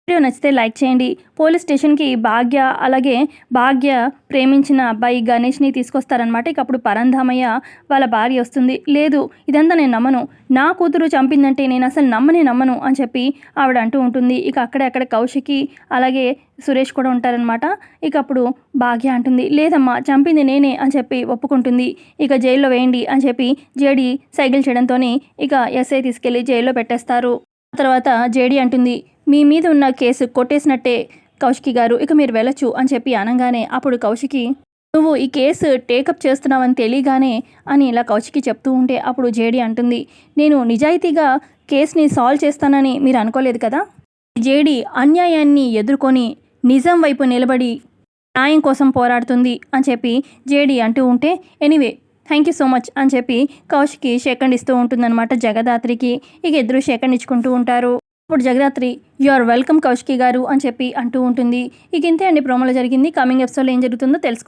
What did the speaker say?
Video నచ్చితే like చేయండి. Police స్టేషన్కి అలాగే భాగ్య ప్రేమించిన అబ్బాయి గణేష్ని తీసుకొస్తారనమాట. ఇక అప్పుడు పరంధామయ్య వాళ్ళ భార్య వస్తుంది. లేదు, ఇదంతా నేను నమ్మను, నా కూతురు చంపిందంటే నేను అసలు నమ్మను అని చెప్పి ఆవిడ అంటూ ఉంటుంది. ఇక అక్కడ కౌశికి అలాగే సురేష్ కూడా ఉంటారనమాట. ఇక అప్పుడు భాగ్య అంటుంది, లేదమ్మా చంపింది నేనే అని చెప్పి ఒప్పుకుంటుంది. ఇక జైల్లో వేయండి అని చెప్పి జేడి సైకిల్ చేయడంతో ఇక ఎస్ఐ తీసుకెళ్లి జైల్లో పెట్టేస్తారు. తర్వాత జేడి అంటుంది, మీ మీద ఉన్న కేసు కొట్టేసినట్టే కౌశికి గారు, ఇక మీరు వెళ్ళొచ్చు అని చెప్పి అనగానే అప్పుడు కౌశికి, నువ్వు ఈ కేసు టేకప్ చేస్తున్నావని తెలియగానే అని ఇలా కౌశికి చెప్తూ ఉంటే అప్పుడు జేడి అంటుంది, నేను నిజాయితీగా కేసుని సాల్వ్ చేస్తానని మీరు అనుకోలేదు కదా. జేడి అన్యాయాన్ని ఎదుర్కొని నిజం వైపు నిలబడి న్యాయం కోసం పోరాడుతుంది అని చెప్పి జేడి అంటూ ఉంటే, anyway thank you so much అని చెప్పి కౌశికి షేకండ్ ఇస్తూ ఉంటుందన్నమాట జగదాత్రికి. ఇక ఇద్దరు షేకండ్ ఇచ్చుకుంటూ ఉంటారు. ఇప్పుడు Jagadhatri, you are welcome Kaushiki garu అని చెప్పి అంటూ ఉంటుంది. ఇక ఇంతే అండి ప్రోమోలో జరిగింది. కమింగ్ ఎపిసోడ్లో ఏం జరుగుతుందో తెలుసుకుందాం.